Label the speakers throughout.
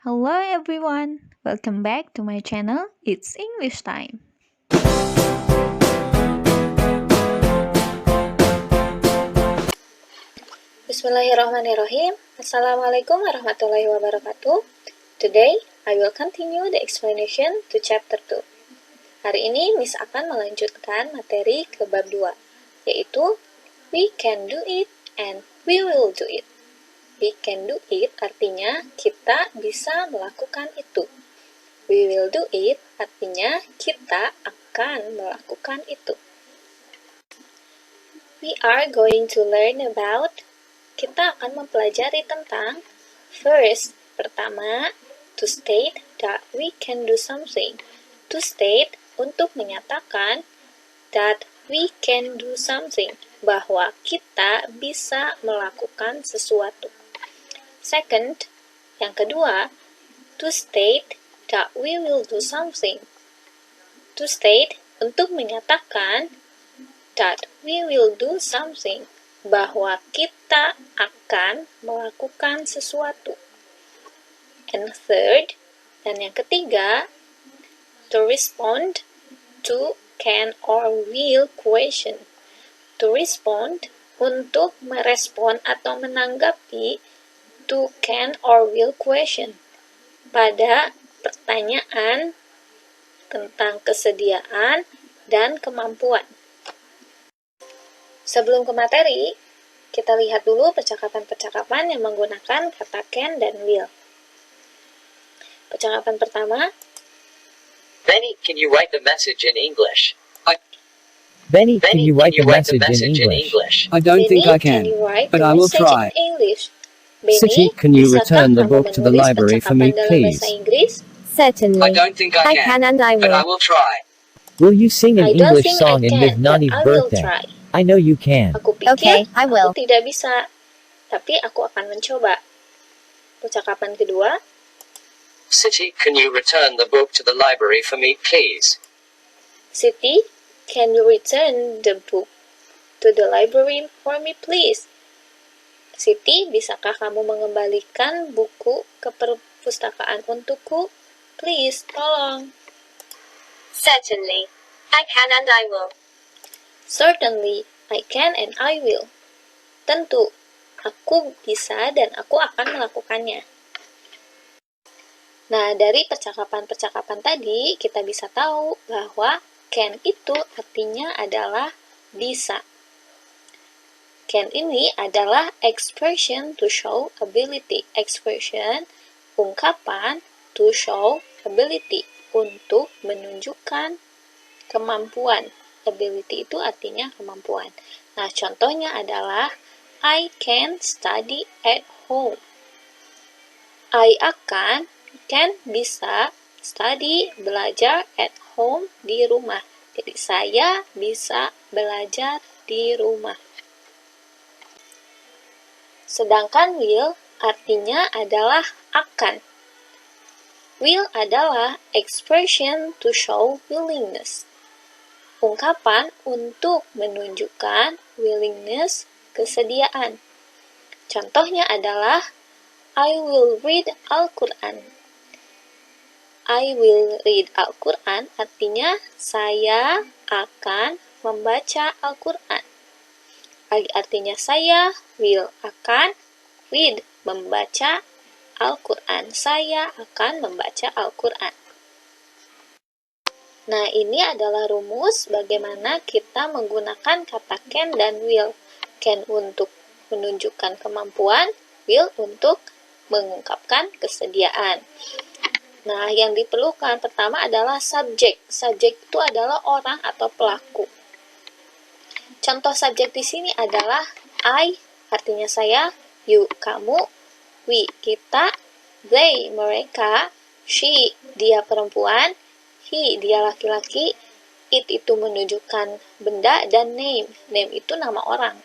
Speaker 1: Hello everyone, welcome back to my channel. It's English time.
Speaker 2: Bismillahirrahmanirrahim. Assalamualaikum warahmatullahi wabarakatuh. Today, I will continue the explanation to chapter 2. Hari ini, Miss akan melanjutkan materi ke bab 2, yaitu we can do it and we will do it. We can do it artinya kita bisa melakukan itu. We will do it artinya kita akan melakukan itu. We are going to learn about, kita akan mempelajari tentang first, pertama, to state that we can do something. To state, untuk menyatakan that we can do something, bahwa kita bisa melakukan sesuatu. Second, yang kedua, to state that we will do something. To state, untuk menyatakan that we will do something, bahwa kita akan melakukan sesuatu. And third, dan yang ketiga, to respond to can or will question. To respond, untuk merespon atau menanggapi to can or will question, pada pertanyaan tentang kesediaan dan kemampuan. Sebelum ke materi, kita lihat dulu percakapan-percakapan yang menggunakan kata can dan will. Percakapan pertama,
Speaker 3: Benny, can you write the message in English?
Speaker 4: Benny, can you write the message in English? I don't think I can,
Speaker 2: you write
Speaker 4: but
Speaker 2: the
Speaker 4: I will
Speaker 2: message
Speaker 4: try.
Speaker 2: in English? Benny,
Speaker 4: Siti, can you
Speaker 2: bisakah
Speaker 4: return the
Speaker 2: kamu
Speaker 4: book to the
Speaker 2: menulis
Speaker 4: library for me,
Speaker 2: percakapan dalam
Speaker 4: please?
Speaker 2: bahasa Inggris?
Speaker 5: Certainly.
Speaker 3: I don't think I can,
Speaker 5: and I
Speaker 3: but I
Speaker 5: will.
Speaker 3: will try.
Speaker 4: Will you sing an
Speaker 2: I don't
Speaker 4: English
Speaker 2: think
Speaker 4: song
Speaker 2: I
Speaker 4: in
Speaker 2: can,
Speaker 4: Miss
Speaker 2: but
Speaker 4: Nani's
Speaker 2: I will
Speaker 4: birthday?
Speaker 2: try.
Speaker 4: I know you can.
Speaker 2: Aku pikir
Speaker 5: Okay, I will.
Speaker 2: aku tidak bisa, tapi aku akan mencoba. Percakapan kedua,
Speaker 3: Siti, can you return the book to the library for me, please?
Speaker 2: Siti, can you return the book to the library for me, please? Siti, bisakah kamu mengembalikan buku ke perpustakaan untukku? Please, tolong.
Speaker 5: Certainly. I can and I will.
Speaker 2: Certainly, I can and I will. Tentu, aku bisa dan aku akan melakukannya. Nah, dari percakapan-percakapan tadi, kita bisa tahu bahwa can itu artinya adalah bisa. Can ini adalah expression to show ability. Expression, ungkapan, to show ability, untuk menunjukkan kemampuan. Ability itu artinya kemampuan. Nah, contohnya adalah I can study at home. I akan, can bisa, study, belajar at home, di rumah. Jadi saya bisa belajar di rumah. Sedangkan will artinya adalah akan. Will adalah expression to show willingness. Ungkapan untuk menunjukkan willingness, kesediaan. Contohnya adalah I will read Al-Quran. I will read Al-Quran artinya saya akan membaca Al-Quran. Artinya saya will akan, read membaca Al-Quran. Saya akan membaca Al-Quran. Nah, ini adalah rumus bagaimana kita menggunakan kata can dan will. Can untuk menunjukkan kemampuan, will untuk mengungkapkan kesediaan. Nah, yang diperlukan pertama adalah subjek. Subjek itu adalah orang atau pelaku. Contoh subjek di sini adalah I, artinya saya, you, kamu, we, kita, they, mereka, she, dia perempuan, he, dia laki-laki, it itu menunjukkan benda, dan name. Name itu nama orang.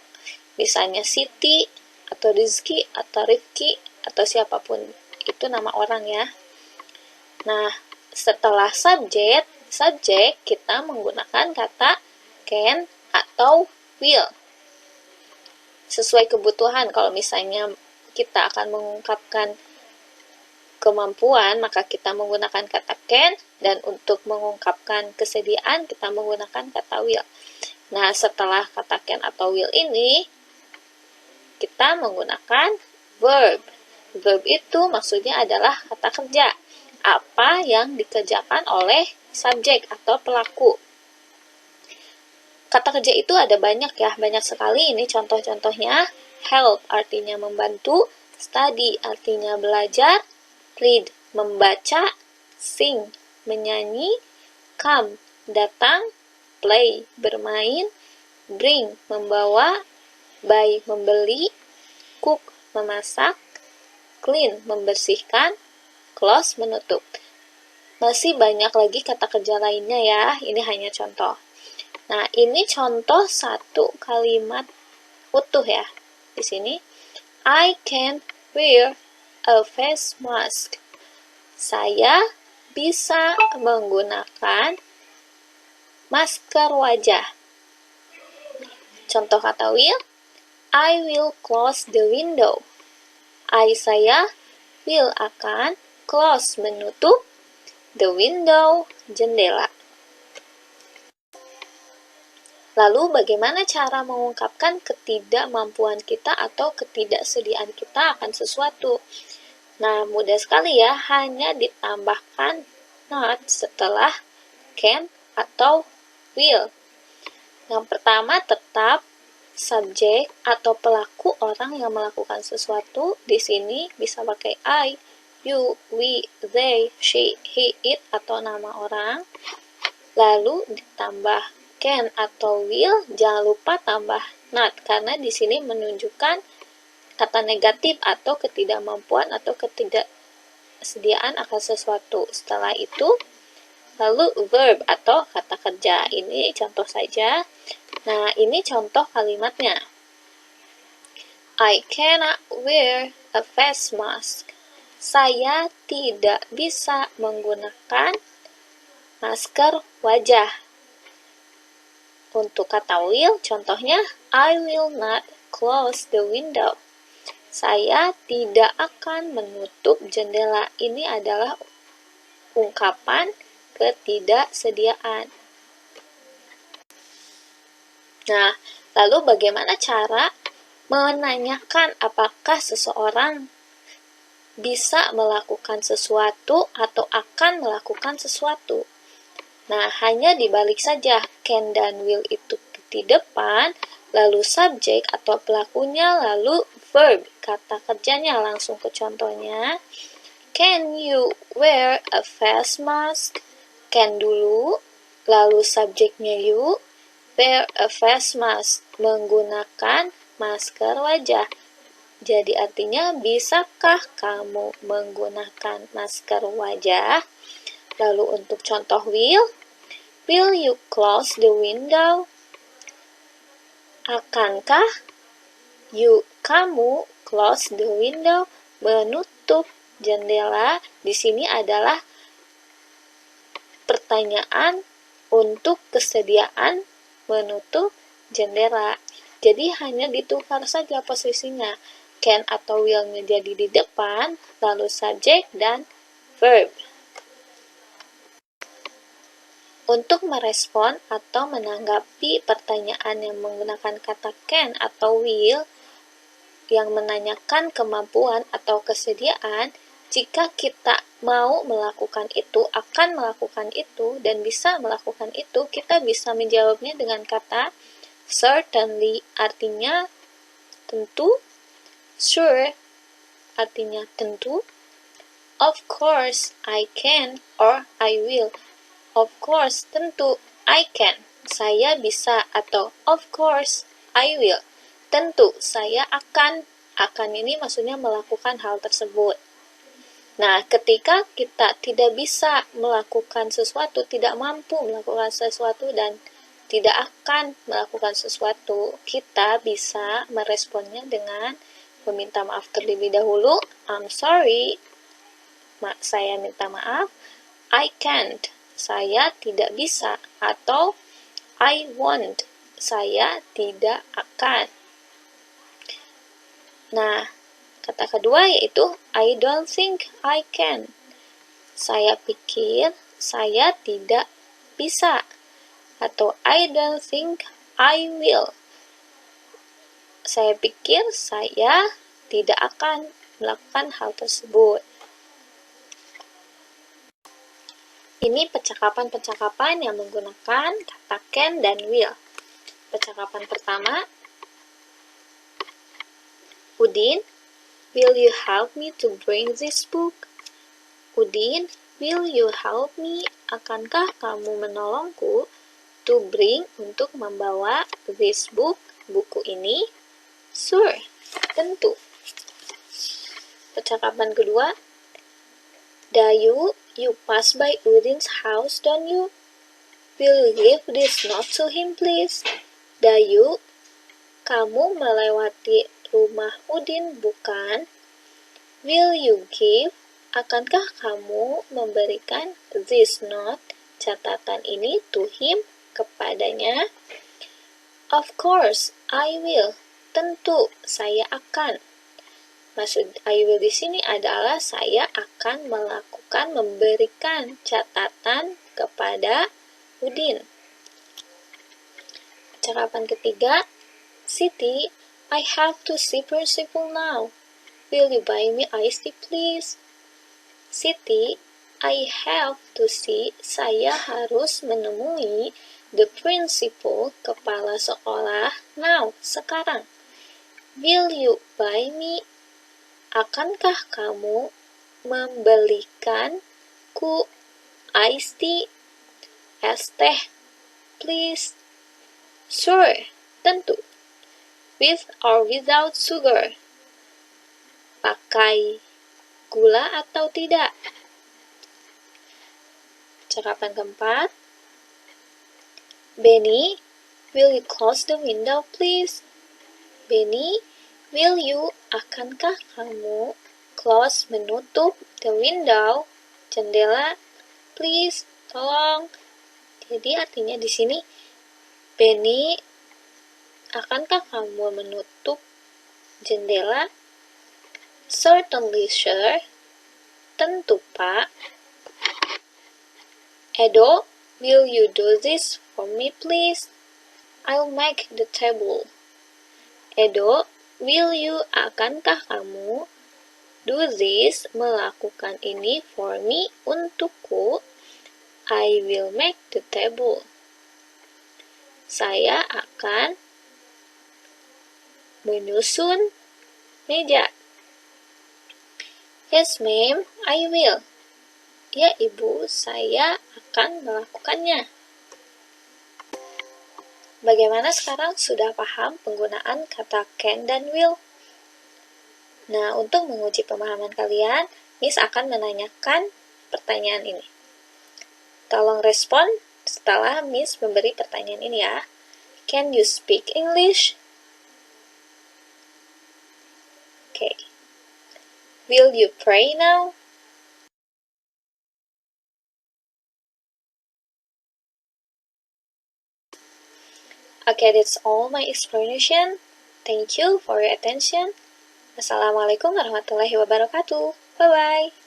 Speaker 2: Misalnya Siti, atau Rizky, atau Rifki, atau siapapun. Itu nama orang ya. Nah, setelah subjek kita menggunakan kata can atau will. Sesuai kebutuhan, kalau misalnya kita akan mengungkapkan kemampuan, maka kita menggunakan kata can, dan untuk mengungkapkan kesediaan, kita menggunakan kata will. Nah, setelah kata can atau will ini, kita menggunakan verb. Verb itu maksudnya adalah kata kerja. Apa yang dikerjakan oleh subjek atau pelaku. Kata kerja itu ada banyak ya, banyak sekali. Ini contoh-contohnya. Help artinya membantu, study artinya belajar, read membaca, sing menyanyi, come datang, play bermain, bring membawa, buy membeli, cook memasak, clean membersihkan, close menutup. Masih banyak lagi kata kerja lainnya ya, ini hanya contoh. Nah, ini contoh satu kalimat utuh ya. Di sini, I can wear a face mask. Saya bisa menggunakan masker wajah. Contoh kata will, I will close the window. Saya will akan close menutup the window jendela. Lalu bagaimana cara mengungkapkan ketidakmampuan kita atau ketidaksediaan kita akan sesuatu? Nah, mudah sekali ya, hanya ditambahkan not setelah can atau will. Yang pertama tetap subjek atau pelaku orang yang melakukan sesuatu. Di sini bisa pakai I, you, we, they, she, he, it atau nama orang. Lalu ditambah can atau will, jangan lupa tambah not karena di sini menunjukkan kata negatif atau ketidakmampuan atau ketidaksediaan akan sesuatu. Setelah itu lalu verb atau kata kerja. Ini contoh saja. Nah, ini contoh kalimatnya. I cannot wear a face mask. Saya tidak bisa menggunakan masker wajah. Untuk kata will, contohnya, I will not close the window. Saya tidak akan menutup jendela. Ini adalah ungkapan ketidaksediaan. Nah, lalu bagaimana cara menanyakan apakah seseorang bisa melakukan sesuatu atau akan melakukan sesuatu? Nah, hanya dibalik saja can dan will itu di depan, lalu subjek atau pelakunya, lalu verb, kata kerjanya. Langsung ke contohnya. Can you wear a face mask? Can dulu, lalu subjeknya you, wear a face mask, menggunakan masker wajah. Jadi artinya, bisakah kamu menggunakan masker wajah? Lalu untuk contoh will you close the window? Akankah kamu close the window, menutup jendela? Di sini adalah pertanyaan untuk kesediaan menutup jendela. Jadi hanya ditukar saja posisinya. Can atau will-nya jadi di depan, lalu subjek dan verb. Untuk merespon atau menanggapi pertanyaan yang menggunakan kata can atau will yang menanyakan kemampuan atau kesediaan, jika kita mau melakukan itu, akan melakukan itu, dan bisa melakukan itu, kita bisa menjawabnya dengan kata certainly, artinya tentu, sure, artinya tentu, of course, I can, or I will. Of course, tentu, I can, saya bisa, atau of course, I will, tentu, saya akan ini maksudnya melakukan hal tersebut. Nah, ketika kita tidak bisa melakukan sesuatu, tidak mampu melakukan sesuatu, dan tidak akan melakukan sesuatu, kita bisa meresponnya dengan meminta maaf terlebih dahulu. I'm sorry, saya minta maaf. I can't, saya tidak bisa, atau I won't, saya tidak akan. Nah, Kata kedua yaitu I don't think I can. Saya pikir saya tidak bisa. Atau I don't think I will. Saya pikir saya tidak akan melakukan hal tersebut. Ini percakapan-percakapan yang menggunakan kata can dan will. Percakapan pertama, Udin, will you help me to bring this book? Udin, will you help me? Akankah kamu menolongku to bring, untuk membawa this book, buku ini? Sure, tentu. Percakapan kedua, Dayu, you pass by Udin's house, don't you? Will you give this note to him, please? Dayu, kamu melewati rumah Udin, bukan? Will you give? Akankah kamu memberikan this note, catatan ini, to him, kepadanya? Of course, I will. Tentu, saya akan. Maksud I will di sini adalah saya akan memberikan catatan kepada Udin. Percakapan ketiga, Siti, I have to see principal now. Will you buy me iced tea, please? Siti, I have to see, saya harus menemui the principal, kepala sekolah, now, sekarang. Will you buy me? Akankah kamu membelikanku iced tea, es teh, please? Sure, tentu. With or without sugar? Pakai gula atau tidak? Percakapan keempat, Benny, will you close the window, please? Benny, will you, akankah kamu, close, menutup, the window, jendela, please, tolong. Jadi artinya di sini, Benny, akankah kamu menutup jendela? Certainly, sir. Tentu, Pak. Edo, will you do this for me, please? I'll make the table. Edo, will you, akankah kamu, do this, melakukan ini, for me, untukku? I will make the table. Saya akan menyusun meja. Yes, ma'am, I will. Ya, Ibu, saya akan melakukannya. Bagaimana sekarang, sudah paham penggunaan kata can dan will? Nah, untuk menguji pemahaman kalian, Miss akan menanyakan pertanyaan ini. Tolong respon setelah Miss memberi pertanyaan ini ya. Can you speak English? Okay. Will you pray now? Okay, that's all my explanation. Thank you for your attention. Assalamualaikum warahmatullahi wabarakatuh. Bye-bye.